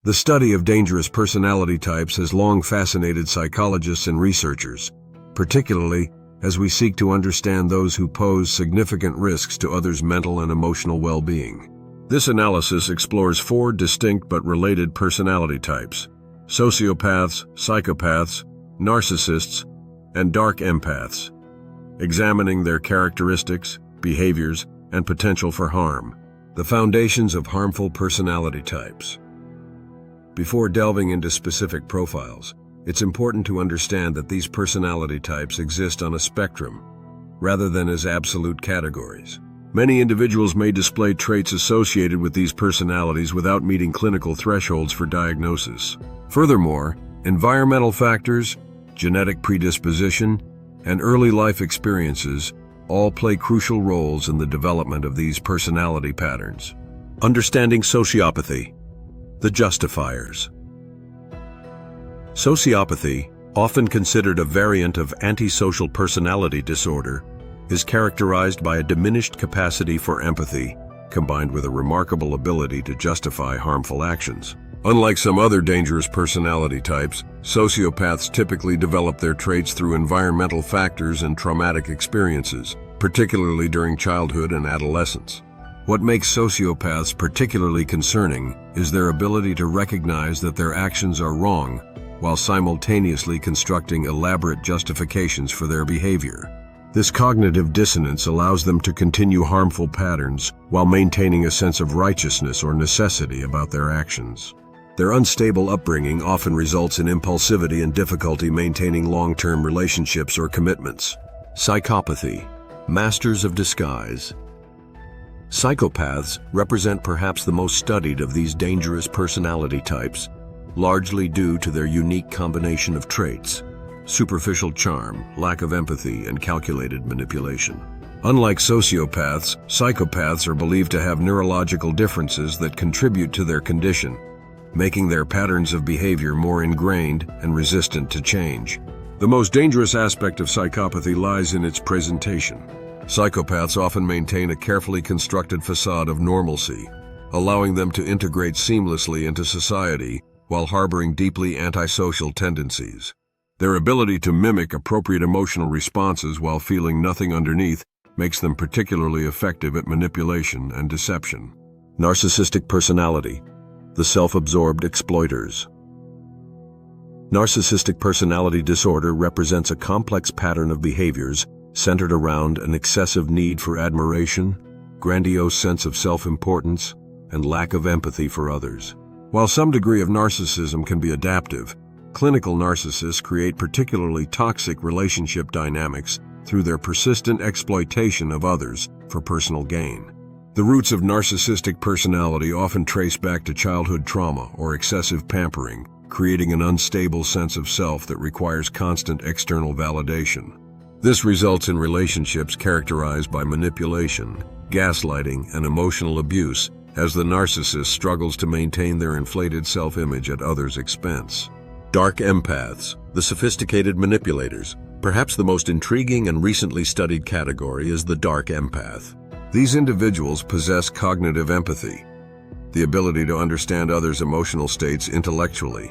The study of dangerous personality types has long fascinated psychologists and researchers, particularly as we seek to understand those who pose significant risks to others' mental and emotional well-being. This analysis explores 4 distinct but related personality types: sociopaths, psychopaths, narcissists, and dark empaths, examining their characteristics, behaviors, and potential for harm. The foundations of harmful personality types. Before delving into specific profiles, it's important to understand that these personality types exist on a spectrum, rather than as absolute categories. Many individuals may display traits associated with these personalities without meeting clinical thresholds for diagnosis. Furthermore, environmental factors, genetic predisposition, and early life experiences all play crucial roles in the development of these personality patterns. Understanding sociopathy. The justifiers. Sociopathy, often considered a variant of antisocial personality disorder, is characterized by a diminished capacity for empathy, combined with a remarkable ability to justify harmful actions. Unlike some other dangerous personality types, sociopaths typically develop their traits through environmental factors and traumatic experiences, particularly during childhood and adolescence. What makes sociopaths particularly concerning is their ability to recognize that their actions are wrong, while simultaneously constructing elaborate justifications for their behavior. This cognitive dissonance allows them to continue harmful patterns while maintaining a sense of righteousness or necessity about their actions. Their unstable upbringing often results in impulsivity and difficulty maintaining long-term relationships or commitments. Psychopathy, masters of disguise. Psychopaths represent perhaps the most studied of these dangerous personality types, largely due to their unique combination of traits: superficial charm, lack of empathy, and calculated manipulation. Unlike sociopaths, psychopaths are believed to have neurological differences that contribute to their condition, making their patterns of behavior more ingrained and resistant to change. The most dangerous aspect of psychopathy lies in its presentation. Psychopaths often maintain a carefully constructed facade of normalcy, allowing them to integrate seamlessly into society while harboring deeply antisocial tendencies. Their ability to mimic appropriate emotional responses while feeling nothing underneath makes them particularly effective at manipulation and deception. Narcissistic personality, the self-absorbed exploiters. Narcissistic personality disorder represents a complex pattern of behaviors centered around an excessive need for admiration, grandiose sense of self-importance, and lack of empathy for others. While some degree of narcissism can be adaptive, clinical narcissists create particularly toxic relationship dynamics through their persistent exploitation of others for personal gain. The roots of narcissistic personality often trace back to childhood trauma or excessive pampering, creating an unstable sense of self that requires constant external validation. This results in relationships characterized by manipulation, gaslighting, and emotional abuse, as the narcissist struggles to maintain their inflated self-image at others' expense. Dark empaths, the sophisticated manipulators. Perhaps the most intriguing and recently studied category is the dark empath. These individuals possess cognitive empathy, the ability to understand others' emotional states intellectually,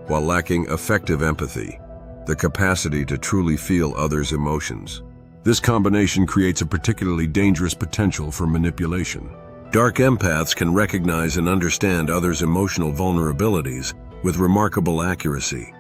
while lacking affective empathy, the capacity to truly feel others' emotions. This combination creates a particularly dangerous potential for manipulation. Dark empaths can recognize and understand others' emotional vulnerabilities with remarkable accuracy,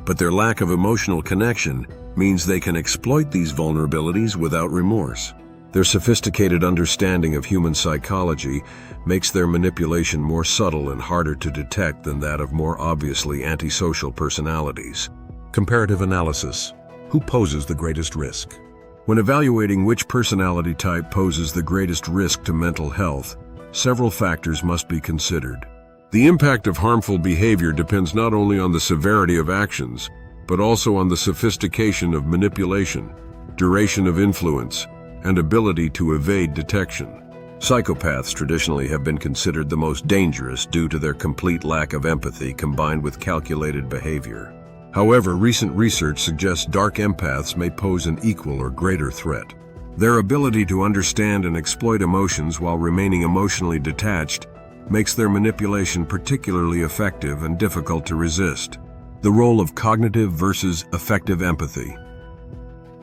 but their lack of emotional connection means they can exploit these vulnerabilities without remorse. Their sophisticated understanding of human psychology makes their manipulation more subtle and harder to detect than that of more obviously antisocial personalities. Comparative analysis. Who poses the greatest risk? When evaluating which personality type poses the greatest risk to mental health, several factors must be considered. The impact of harmful behavior depends not only on the severity of actions, but also on the sophistication of manipulation, duration of influence, and ability to evade detection. Psychopaths traditionally have been considered the most dangerous due to their complete lack of empathy combined with calculated behavior. However, recent research suggests dark empaths may pose an equal or greater threat. Their ability to understand and exploit emotions while remaining emotionally detached makes their manipulation particularly effective and difficult to resist. The role of cognitive versus affective empathy.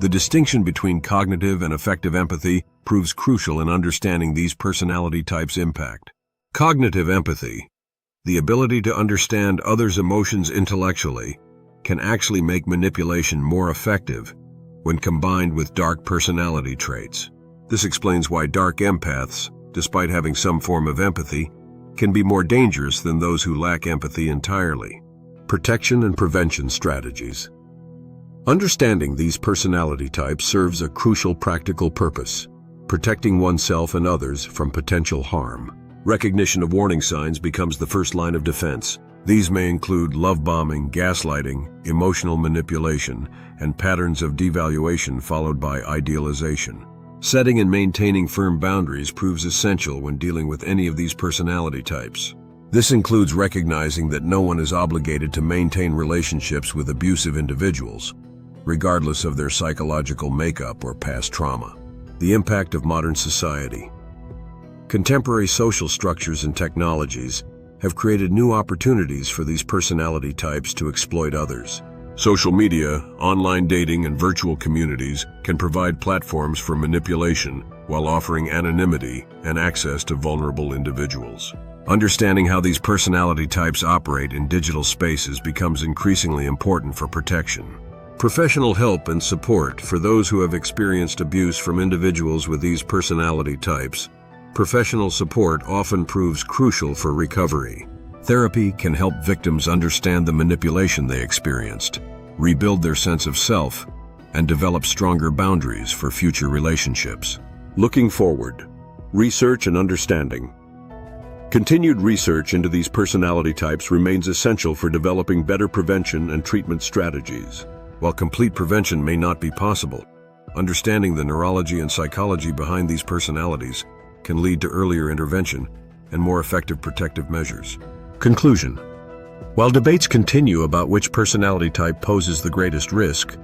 The distinction between cognitive and affective empathy proves crucial in understanding these personality types' impact. Cognitive empathy, the ability to understand others' emotions intellectually, can actually make manipulation more effective when combined with dark personality traits. This explains why dark empaths, despite having some form of empathy, can be more dangerous than those who lack empathy entirely. Protection and prevention strategies. Understanding these personality types serves a crucial practical purpose: protecting oneself and others from potential harm. Recognition of warning signs becomes the first line of defense. These may include love bombing, gaslighting, emotional manipulation, and patterns of devaluation followed by idealization. Setting and maintaining firm boundaries proves essential when dealing with any of these personality types. This includes recognizing that no one is obligated to maintain relationships with abusive individuals, regardless of their psychological makeup or past trauma. The impact of modern society. Contemporary social structures and technologies have created new opportunities for these personality types to exploit others. Social media, online dating, and virtual communities can provide platforms for manipulation while offering anonymity and access to vulnerable individuals. Understanding how these personality types operate in digital spaces becomes increasingly important for protection. Professional help and support for those who have experienced abuse from individuals with these personality types. Professional support often proves crucial for recovery. Therapy can help victims understand the manipulation they experienced, rebuild their sense of self, and develop stronger boundaries for future relationships. Looking forward, research and understanding. Continued research into these personality types remains essential for developing better prevention and treatment strategies. While complete prevention may not be possible, understanding the neurology and psychology behind these personalities can lead to earlier intervention and more effective protective measures. Conclusion. While debates continue about which personality type poses the greatest risk,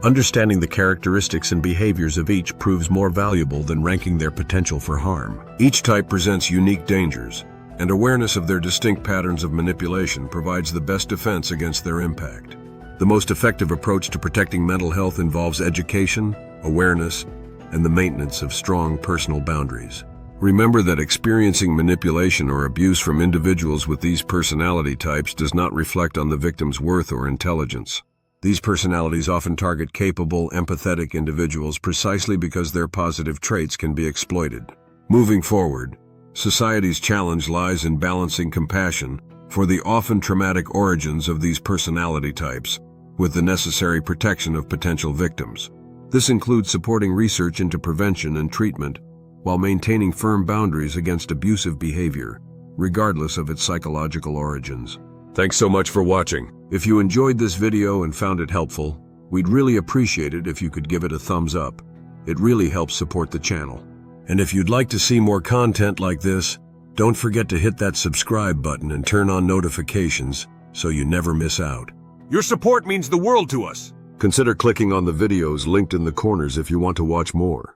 understanding the characteristics and behaviors of each proves more valuable than ranking their potential for harm. Each type presents unique dangers, and awareness of their distinct patterns of manipulation provides the best defense against their impact. The most effective approach to protecting mental health involves education, awareness, and the maintenance of strong personal boundaries. Remember that experiencing manipulation or abuse from individuals with these personality types does not reflect on the victim's worth or intelligence. These personalities often target capable, empathetic individuals precisely because their positive traits can be exploited. Moving forward, society's challenge lies in balancing compassion for the often traumatic origins of these personality types with the necessary protection of potential victims. This includes supporting research into prevention and treatment while maintaining firm boundaries against abusive behavior, regardless of its psychological origins. Thanks so much for watching. If you enjoyed this video and found it helpful, we'd really appreciate it if you could give it a thumbs up. It really helps support the channel. And if you'd like to see more content like this, don't forget to hit that subscribe button and turn on notifications so you never miss out. Your support means the world to us. Consider clicking on the videos linked in the corners if you want to watch more.